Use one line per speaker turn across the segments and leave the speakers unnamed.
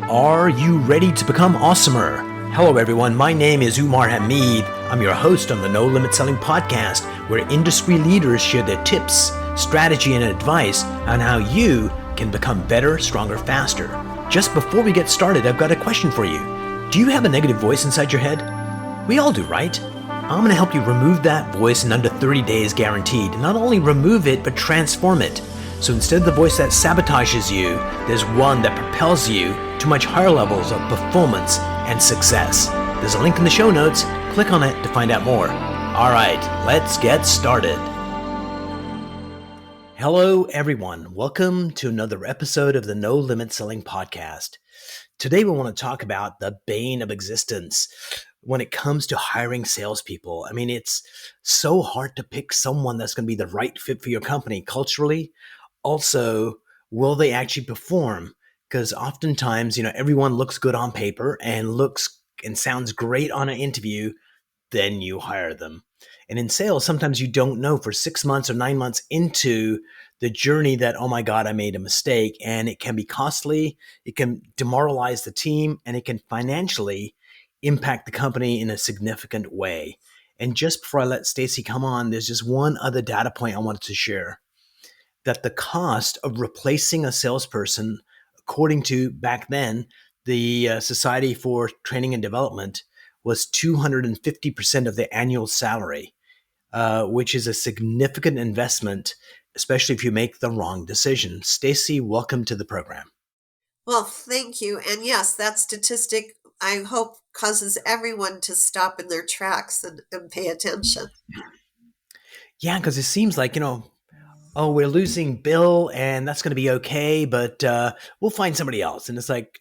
Are you ready to become awesomer? Hello, everyone. My name is Umar. I'm your host on the No Limit Selling podcast, where industry leaders share their tips, strategy, and advice on how you can become better, stronger, faster. Just before we get started, I've got a question for you. Do you have a negative voice inside your head? We all do, right? I'm going to help you remove that voice in under 30 days guaranteed. Not only remove it, but transform it. So instead of the voice that sabotages you, there's one that propels you to much higher levels of performance and success. There's a link in the show notes. Click on it to find out more. All right, let's get started. Hello, everyone. Welcome to another episode of the No Limit Selling podcast. Today, we want to talk about the bane of existence when it comes to hiring salespeople. I mean, it's so hard to pick someone that's going to be the right fit for your company culturally. Also, will they actually perform? Because oftentimes, everyone looks good on paper and looks and sounds great on an interview, then you hire them. And in sales, sometimes you don't know for 6 months or 9 months into the journey that, oh my God, I made a mistake. And it can be costly, it can demoralize the team, and it can financially impact the company in a significant way. And just before I let Stacey come on, there's just one other data point I wanted to share. That the cost of replacing a salesperson, according to back then, the Society for Training and Development, was 250% of their annual salary, which is a significant investment, especially if you make the wrong decision. Stacey, welcome to the program.
Well, thank you. And yes, that statistic, I hope, causes everyone to stop in their tracks and pay attention.
Yeah, because it seems like, oh, we're losing Bill and that's going to be okay, but we'll find somebody else. And it's like,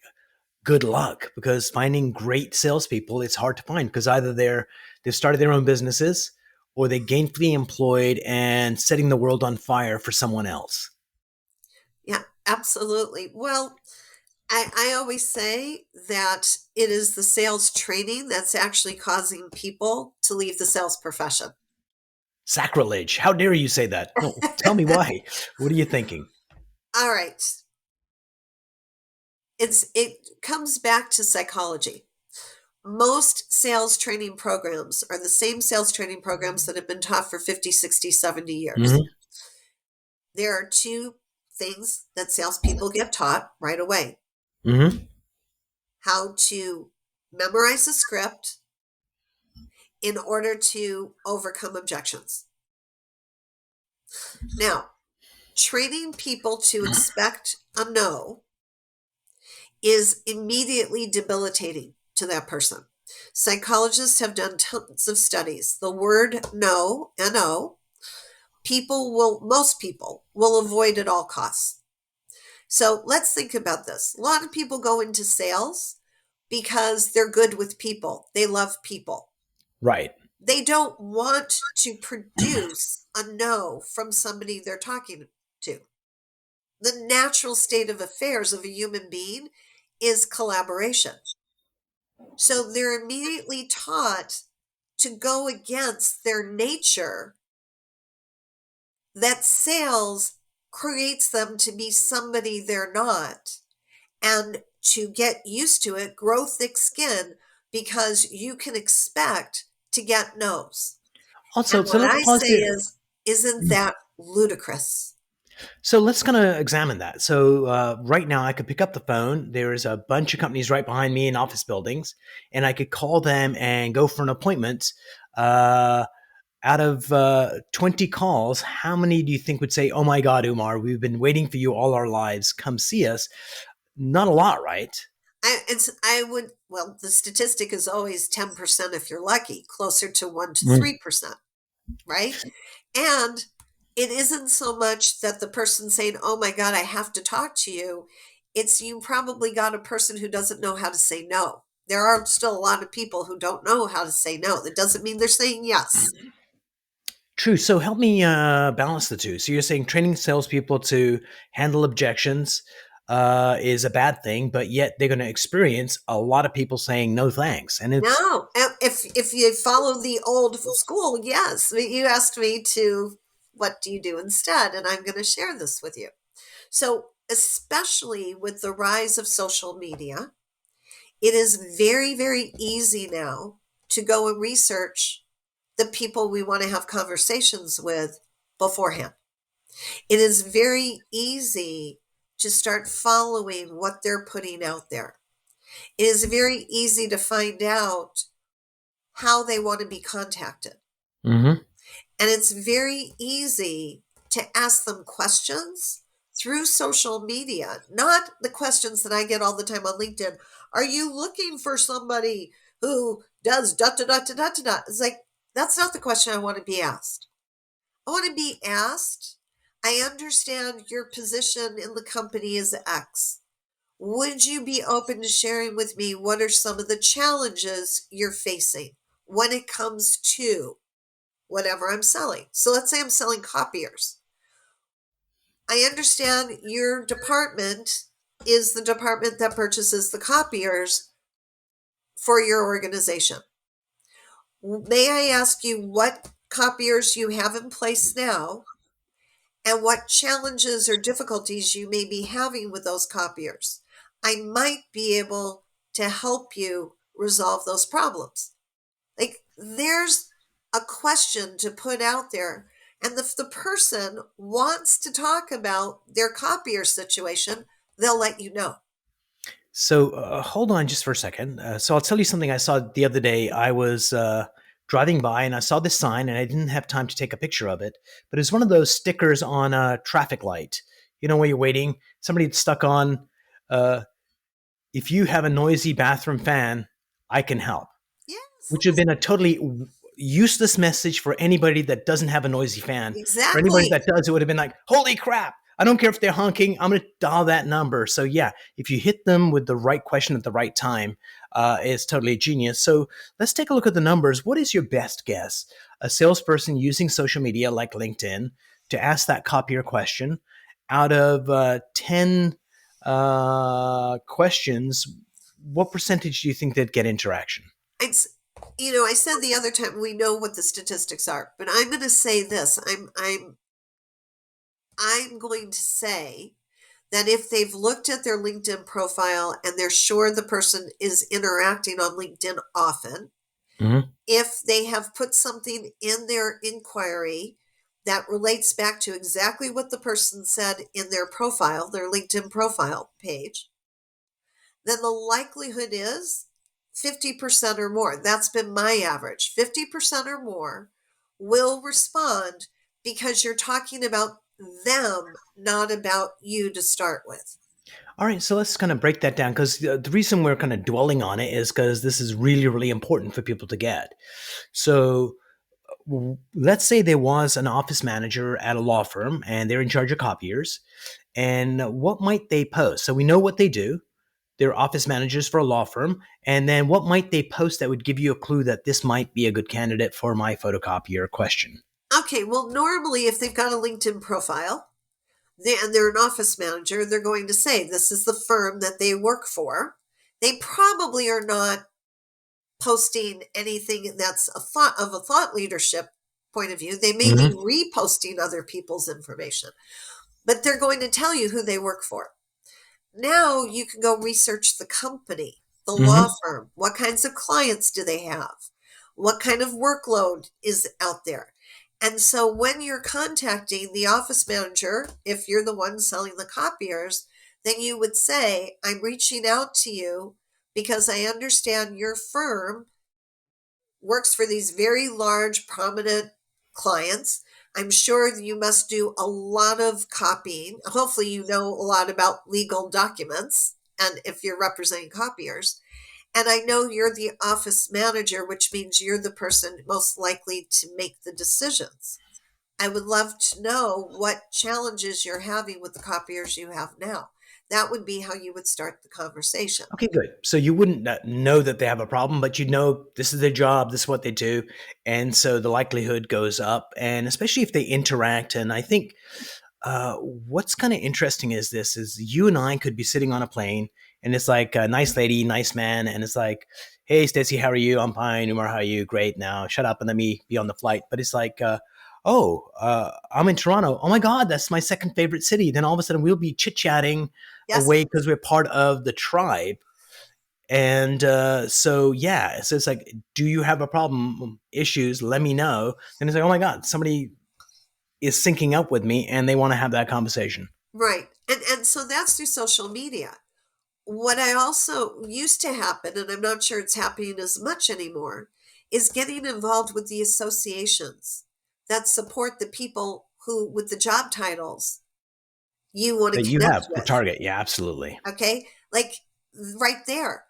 good luck, because finding great salespeople, it's hard to find because either they've started their own businesses or they're gainfully employed and setting the world on fire for someone else.
Yeah, absolutely. Well, I always say that it is the sales training that's actually causing people to leave the sales profession.
Sacrilege. How dare you say that? No, tell me why. What are you thinking?
All right. It comes back to psychology. Most sales training programs are the same sales training programs that have been taught for 50, 60, 70 years.
Mm-hmm.
There are two things that salespeople get taught right away.
Mm-hmm.
How to memorize a script in order to overcome objections. Now, training people to expect a no is immediately debilitating to that person. Psychologists have done tons of studies. The word no, N-O, most people will avoid at all costs. So let's think about this. A lot of people go into sales because they're good with people. They love people.
Right.
They don't want to produce a no from somebody they're talking to. The natural state of affairs of a human being is collaboration. So they're immediately taught to go against their nature, that sales creates them to be somebody they're not, and to get used to it, grow thick skin, because you can expect to get no's.
Also,
And
so
what
let's
I
pause
say
there.
is, isn't that ludicrous?
So let's kind of examine that. So right now I could pick up the phone. There's a bunch of companies right behind me in office buildings, and I could call them and go for an appointment. Out of 20 calls, how many do you think would say, oh my God, Umar, we've been waiting for you all our lives. Come see us. Not a lot, right?
The statistic is always 10% if you're lucky, closer to 1 to 3%, right? And it isn't so much that the person saying, oh my God, I have to talk to you. It's you probably got a person who doesn't know how to say no. There are still a lot of people who don't know how to say no. That doesn't mean they're saying yes.
True. So help me balance the two. So you're saying training salespeople to handle objections is a bad thing, but yet they're going to experience a lot of people saying no thanks. And it's
No, if you follow the old school, yes. You asked me to, what do you do instead? And I'm going to share this with you. So especially with the rise of social media, it is very, very easy now to go and research the people we want to have conversations with beforehand. It is very easy to start following what they're putting out there. It is very easy to find out how they want to be contacted.
Mm-hmm.
And it's very easy to ask them questions through social media, not the questions that I get all the time on LinkedIn. Are you looking for somebody who does da da da da da da da? It's like, that's not the question I want to be asked. I want to be asked, I understand your position in the company is X. Would you be open to sharing with me what are some of the challenges you're facing when it comes to whatever I'm selling? So let's say I'm selling copiers. I understand your department is the department that purchases the copiers for your organization. May I ask you what copiers you have in place now and what challenges or difficulties you may be having with those copiers? I might be able to help you resolve those problems. Like, there's a question to put out there. And if the person wants to talk about their copier situation, they'll let you know.
So hold on just for a second. So I'll tell you something I saw the other day. I was driving by and I saw this sign and I didn't have time to take a picture of it, but it's one of those stickers on a traffic light. You know, where you're waiting, somebody had stuck on, uh, if you have a noisy bathroom fan, I can help,
Yes,
which would have been a totally useless message for anybody that doesn't have a noisy fan. For anybody
exactly.
that does, it would have been like, holy crap. I don't care if they're honking. I'm going to dial that number. So yeah, if you hit them with the right question at the right time, it's totally genius. So let's take a look at the numbers. What is your best guess? A salesperson using social media like LinkedIn to ask that copier question out of 10 questions, what percentage do you think they'd get interaction?
It's, I said the other time we know what the statistics are, but I'm going to say this. I'm going to say that if they've looked at their LinkedIn profile and they're sure the person is interacting on LinkedIn often,
Mm-hmm.
if they have put something in their inquiry that relates back to exactly what the person said in their profile, their LinkedIn profile page, then the likelihood is 50% or more. That's been my average. 50% or more will respond because you're talking about them, not about you to start with.
All right, so let's kind of break that down because the reason we're kind of dwelling on it is because this is really, really important for people to get. So let's say there was an office manager at a law firm and they're in charge of copiers. And what might they post? So we know what they do. They're office managers for a law firm. And then what might they post that would give you a clue that this might be a good candidate for my photocopier question?
Okay, well, normally if they've got a LinkedIn profile, and they're an office manager, they're going to say this is the firm that they work for. They probably are not posting anything that's a thought leadership point of view. They may be
Mm-hmm.
reposting other people's information, but they're going to tell you who they work for. Now you can go research the company, the law
Mm-hmm.
firm. What kinds of clients do they have? What kind of workload is out there? And so when you're contacting the office manager, if you're the one selling the copiers, then you would say, I'm reaching out to you because I understand your firm works for these very large, prominent clients. I'm sure you must do a lot of copying. Hopefully, you know a lot about legal documents, and if you're representing copiers. And I know you're the office manager, which means you're the person most likely to make the decisions. I would love to know what challenges you're having with the copiers you have now. That would be how you would start the conversation.
Okay, good. So you wouldn't know that they have a problem, but you know this is their job, this is what they do, and so the likelihood goes up. And especially if they interact, and I think what's kind of interesting is this: is you and I could be sitting on a plane, and it's like a nice lady, nice man, and it's like, "Hey, Stacey, how are you? I'm fine. Umar, how are you? Great. Now shut up and let me be on the flight." But it's like, oh, I'm in Toronto. Oh my God, that's my second favorite city. Then all of a sudden we'll be chit chatting
Yes,
away because we're part of the tribe. And so, yeah, so it's like, do you have a problem, issues? Let me know. And it's like, oh my God, somebody is syncing up with me and they want to have that conversation.
right. And so that's through social media. What I also used to happen, and I'm not sure it's happening as much anymore, is getting involved with the associations that support the people who, with the job titles you want
That
to
you
connect
have for
with.
Target. Yeah, absolutely.
Okay. Like right there,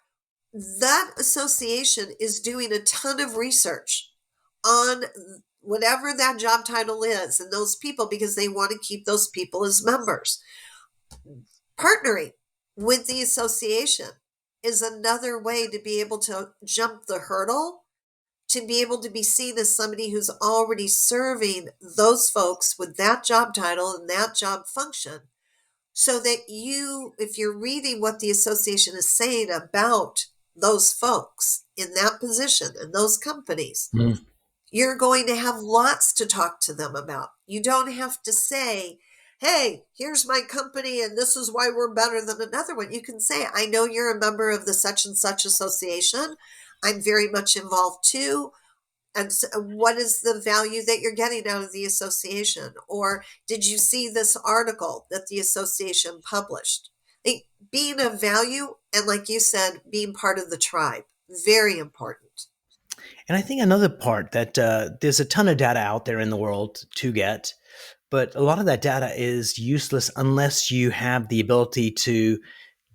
that association is doing a ton of research on whatever that job title is and those people because they want to keep those people as members. Partnering with the association is another way to be able to jump the hurdle, to be able to be seen as somebody who's already serving those folks with that job title and that job function, so that you, if you're reading what the association is saying about those folks in that position and those companies,
Mhm.
you're going to have lots to talk to them about. You don't have to say, hey, here's my company and this is why we're better than another one. You can say, I know you're a member of the such and such association. I'm very much involved too. And so what is the value that you're getting out of the association? Or did you see this article that the association published? Being of value and, like you said, being part of the tribe, very important.
And I think another part that there's a ton of data out there in the world to get, but a lot of that data is useless unless you have the ability to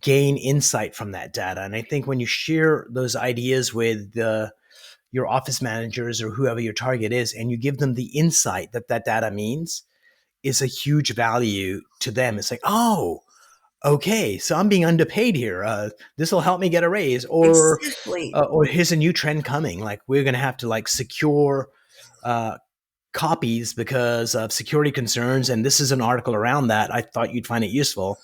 gain insight from that data. And I think when you share those ideas with your office managers or whoever your target is, and you give them the insight that that data means, is a huge value to them. It's like, oh, okay, so I'm being underpaid here. This will help me get a raise,
Exactly.
or here's a new trend coming. Like we're going to have to like secure uh, copies because of security concerns, and this is an article around that. I thought you'd find it useful.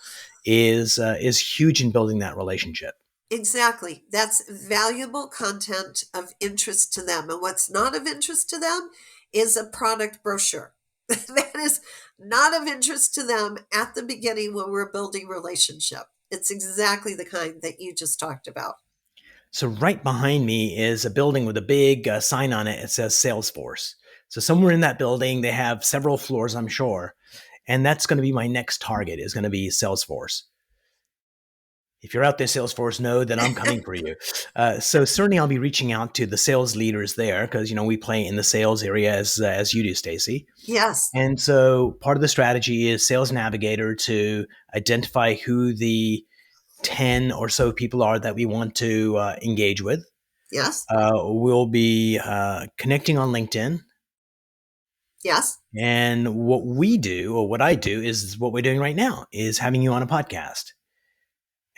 Is huge in building that relationship.
Exactly. That's valuable content of interest to them. And what's not of interest to them is a product brochure. That is not of interest to them at the beginning when we're building relationship. It's exactly the kind that you just talked about.
So right behind me is a building with a big sign on it. It says Salesforce. So somewhere in that building, they have several floors, I'm sure, and that's going to be my next target. Is going to be Salesforce. If you're out there, Salesforce, know that I'm coming for you. So certainly, I'll be reaching out to the sales leaders there because we play in the sales area as you do, Stacey.
Yes.
And so part of the strategy is Sales Navigator to identify who the 10 or so people are that we want to engage with.
Yes.
We'll be connecting on LinkedIn.
Yes.
And what we do, or what I do, is what we're doing right now, is having you on a podcast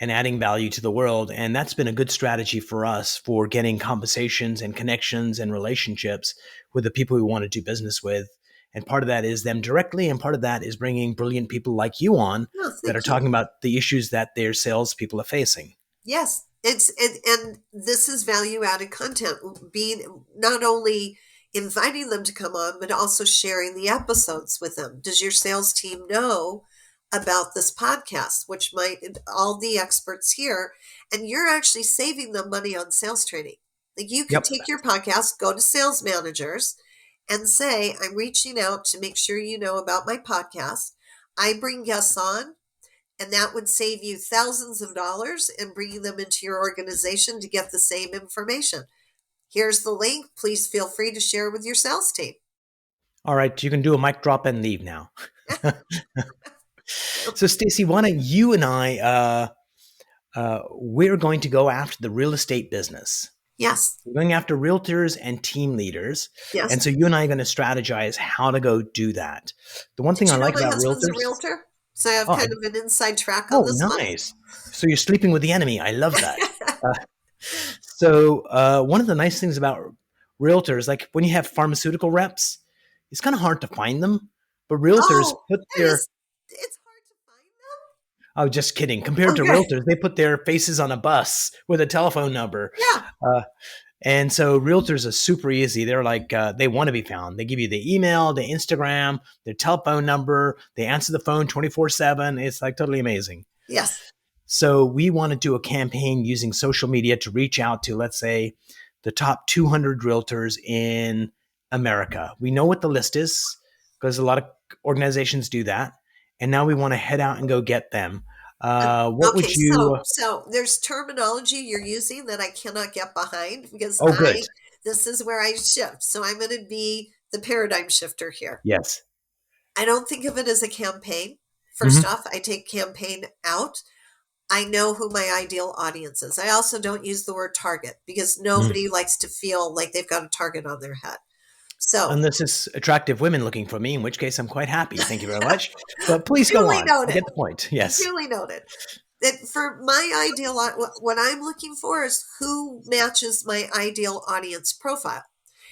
and adding value to the world. And that's been a good strategy for us for getting conversations and connections and relationships with the people we want to do business with. And part of that is them directly, and part of that is bringing brilliant people like you on
No,
that are
thank you.
talking about the issues that their salespeople are facing.
Yes, and this is value added content, being not only inviting them to come on, but also sharing the episodes with them. Does your sales team know about this podcast, which might all the experts here, and you're actually saving them money on sales training. Like you could
Yep.
take your podcast, go to sales managers, and say, I'm reaching out to make sure you know about my podcast. I bring guests on and that would save you thousands of dollars in bringing them into your organization to get the same information. Here's the link. Please feel free to share with your sales team.
All right, you can do a mic drop and leave now. So, Stacey, why don't you and I, we're going to go after the real estate business.
Yes.
We're going after realtors and team leaders.
Yes.
And so you and I are going to strategize how to go do that. The one thing
Did
I
you know
like
my
about
husband's a
realtors,
realtor? So I have
oh, I,
kind of an inside track on
oh,
this one.
nice. So you're sleeping with the enemy. I love that. Uh, so one of the nice things about realtors, like when you have pharmaceutical reps, it's kind of hard to find them, but realtors
Oh,
put
that
their,
is, it's hard to find
oh, just kidding. Compared
them.
to
Okay.
realtors, they put their faces on a bus with a telephone number.
Yeah.
Uh, And so realtors are super easy. They're like, they want to be found. They give you the email, the Instagram, their telephone number. They answer the phone 24/7. It's like totally amazing.
Yes.
So we want to do a campaign using social media to reach out to, let's say, the top 200 realtors in America. We know what the list is because a lot of organizations do that. And now we want to head out and go get them. What
Okay,
would you?
so there's terminology you're using that I cannot get behind because
Oh, good.
I this is where I shift. So I'm going to be the paradigm shifter here.
Yes.
I don't think of it as a campaign. First
Hmm.
off, I take campaign out. I know who my ideal audience is. I also don't use the word target because nobody likes to feel like they've got a target on their head. So,
Unless it's attractive women looking for me, in which case I'm quite happy. Thank you very much. But please go
duly
on. I
noted.
get the point. Yes.
Duly noted. That for my ideal, what I'm looking for is who matches my ideal audience profile.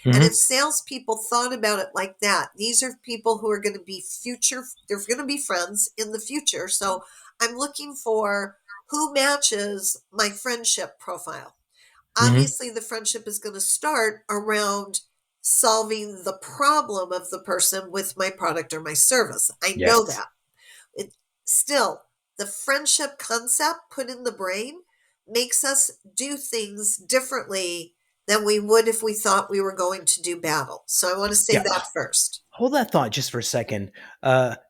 And if
Hmm.
salespeople thought about it like that, these are people who are going to be future, they're going to be friends in the future. So I'm looking for who matches my friendship profile.
Hmm.
Obviously, the friendship is going to start around solving the problem of the person with my product or my service. I know
Yes.
that. It still, the friendship concept put in the brain makes us do things differently than we would if we thought we were going to do battle. So I want to say
Yeah.
that first.
Hold that thought just for a second.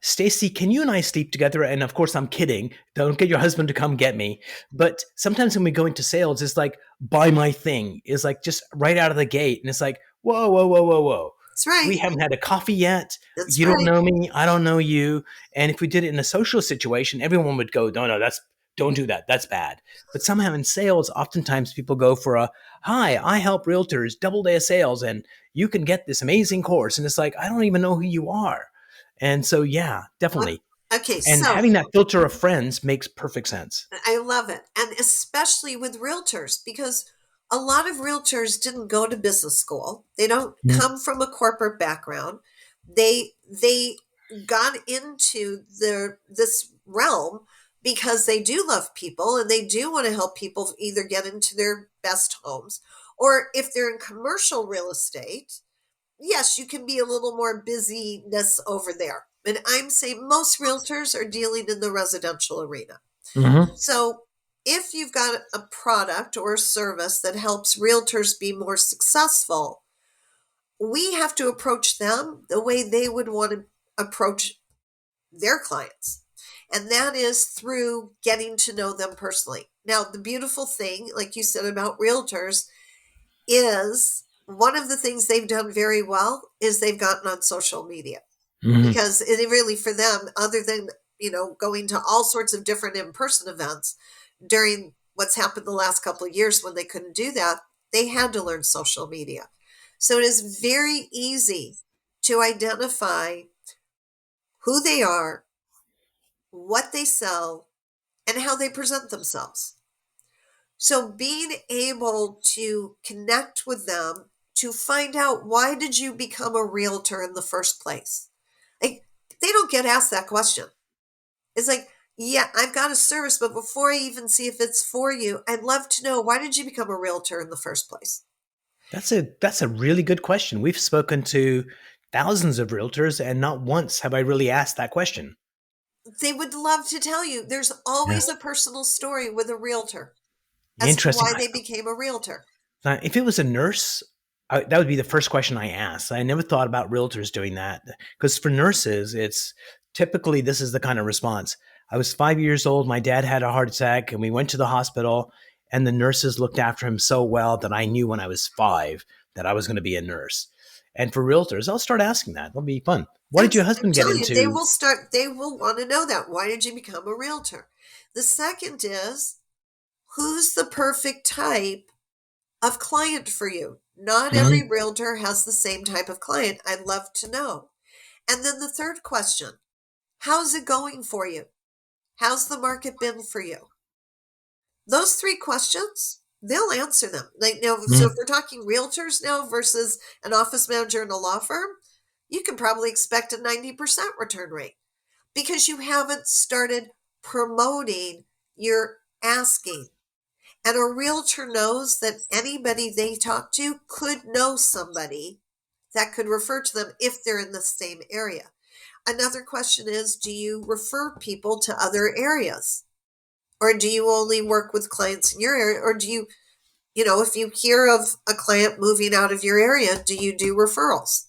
Stacy, can you and I sleep together? And of course, I'm kidding. Don't get your husband to come get me. But sometimes when we go into sales, it's like, buy my thing. It's like just right out of the gate. And it's like, whoa, whoa, whoa, whoa, whoa.
That's right.
We haven't had a coffee yet.
That's
You don't
right.
know me. I don't know you. And if we did it in a social situation, everyone would go, no, no, don't do that. That's bad. But somehow in sales, oftentimes people go for a, hi, I help realtors double day of sales. And you can get this amazing course. And it's like, I don't even know who you are. And so, yeah, definitely.
Okay,
And
so
having that filter of friends makes perfect sense.
I love it. And especially with realtors, because a lot of realtors didn't go to business school. They don't
Mhm.
come from a corporate background. They got into this realm because they do love people and they do want to help people either get into their best homes, or if they're in commercial real estate, yes, you can be a little more busyness over there. And I'm saying most realtors are dealing in the residential arena.
Hmm.
So, if you've got a product or a service that helps realtors be more successful, we have to approach them the way they would want to approach their clients. And that is through getting to know them personally. Now, the beautiful thing, like you said about realtors, is one of the things they've done very well is they've gotten on social media,
Hmm.
because it really, for them, other than going to all sorts of different in-person events during what's happened the last couple of years when they couldn't do that, they had to learn social media. So it is very easy to identify who they are, what they sell, and how they present themselves. So being able to connect with them to find out, why did you become a realtor in the first place? Like, they don't get asked that question. It's like, yeah, I've got a service, but before I even see if it's for you, I'd love to know, why did you become a realtor in the first place?
That's a really good question. We've spoken to thousands of realtors, and not once have I really asked that question.
They would love to tell you. There's
Yeah.
always a personal story with a realtor as to
Interesting.
why they became a realtor.
If it was a nurse, that would be the first question I asked. I never thought about realtors doing that because for nurses, it's typically this is the kind of response. I was 5 years old. My dad had a heart attack, and we went to the hospital. And the nurses looked after him so well that I knew when I was 5 that I was going to be a nurse. And for realtors, I'll start asking that. It'll be fun. What did your
I'm
husband get
telling you,
into?
they will want to know that. Why did you become a realtor? The second is, who's the perfect type of client for you? Not every
Mhm.
realtor has the same type of client. I'd love to know. And then the third question, how's it going for you? How's the market been for you? Those three questions, they'll answer them. Like, now, so if
Mhm.
we're talking realtors now versus an office manager in a law firm, you can probably expect a 90% return rate because you haven't started promoting your asking. And a realtor knows that anybody they talk to could know somebody that could refer to them if they're in the same area. Another question is, do you refer people to other areas? Or do you only work with clients in your area? Or do you, if you hear of a client moving out of your area, do you do referrals?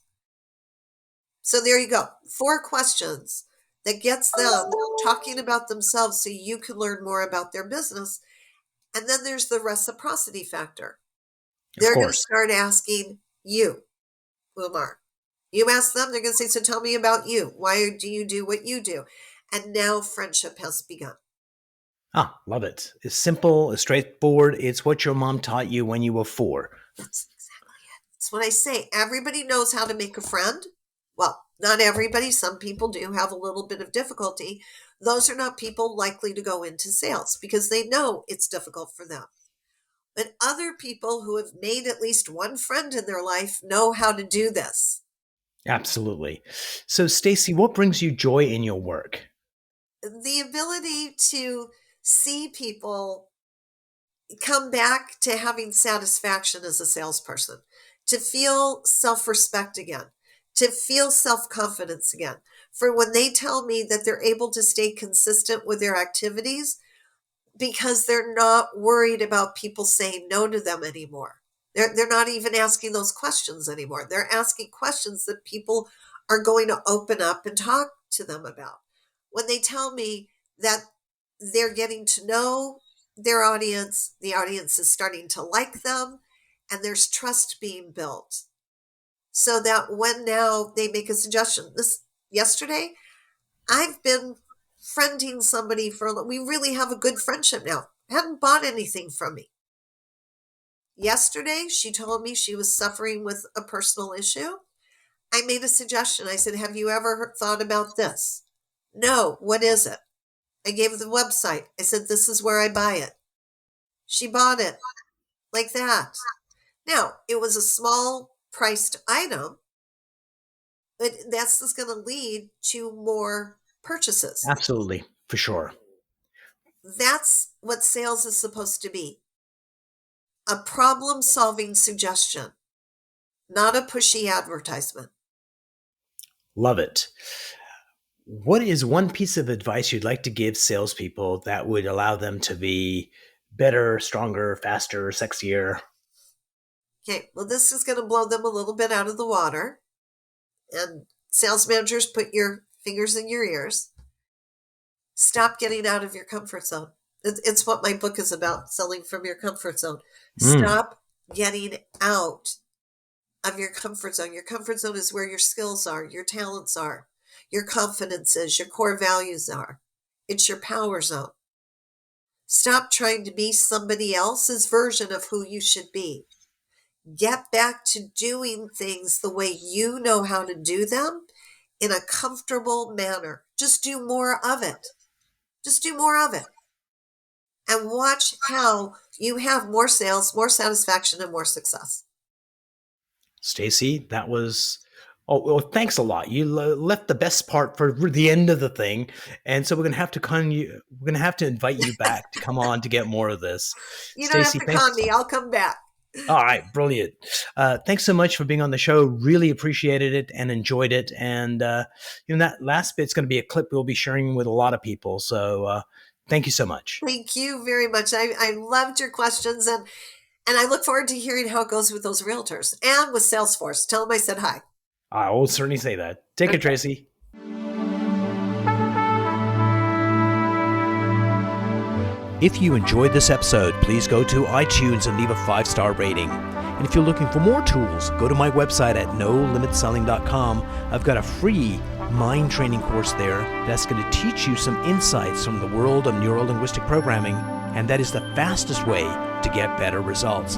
So there you go. 4 questions that gets them talking about themselves so you can learn more about their business. And then there's the reciprocity factor.
Of
They're going to
course.
start asking you, Umar. You ask them, they're going to say, so tell me about you. Why do you do what you do? And now friendship has begun.
Love it. It's simple, it's straightforward. It's what your mom taught you when you were 4.
That's exactly it. That's what I say. Everybody knows how to make a friend. Well, not everybody. Some people do have a little bit of difficulty. Those are not people likely to go into sales because they know it's difficult for them. But other people who have made at least one friend in their life know how to do this.
Absolutely. So, Stacey, what brings you joy in your work?
The ability to see people come back to having satisfaction as a salesperson, to feel self-respect again, to feel self-confidence again. For when they tell me that they're able to stay consistent with their activities because they're not worried about people saying no to them anymore. They're not even asking those questions anymore. They're asking questions that people are going to open up and talk to them about. When they tell me that they're getting to know their audience, the audience is starting to like them, and there's trust being built. So that when now they make a suggestion, yesterday, I've been friending somebody we really have a good friendship now. Hadn't bought anything from me. Yesterday, she told me she was suffering with a personal issue. I made a suggestion. I said, have you ever thought about this? No, what is it? I gave her the website. I said, this is where I buy it. She bought it like that. Now, it was a small priced item, but that's just going to lead to more purchases.
Absolutely, for sure.
That's what sales is supposed to be. A problem-solving suggestion, not a pushy advertisement.
Love it. What is one piece of advice you'd like to give salespeople that would allow them to be better, stronger, faster, sexier?
Okay, well, this is going to blow them a little bit out of the water. And sales managers, put your fingers in your ears. Stop getting out of your comfort zone. It's what my book is about, selling from your comfort zone. Stop getting out of your comfort zone. Your comfort zone is where your skills are, your talents are, your confidence is, your core values are. It's your power zone. Stop trying to be somebody else's version of who you should be. Get back to doing things the way you know how to do them in a comfortable manner. Just do more of it. Just do more of it. And watch how you have more sales, more satisfaction, and more success.
Stacey, that was well, thanks a lot. You left the best part for the end of the thing, and so we're gonna have to invite you back to come on to get more of this.
You don't have
Stacey,
to
thanks.
con me. I'll come back.
All right, brilliant. Thanks so much for being on the show. Really appreciated it and enjoyed it. And that last bit's going to be a clip we'll be sharing with a lot of people. So thank you so much.
Thank you very much. I loved your questions, and I look forward to hearing how it goes with those realtors and with Salesforce. Tell them I said hi.
I will certainly say that. Take it, Tracy. If you enjoyed this episode, please go to iTunes and leave a 5-star rating. And if you're looking for more tools, go to my website at nolimitselling.com. I've got a free mind training course there that's going to teach you some insights from the world of neuro-linguistic programming, and that is the fastest way to get better results.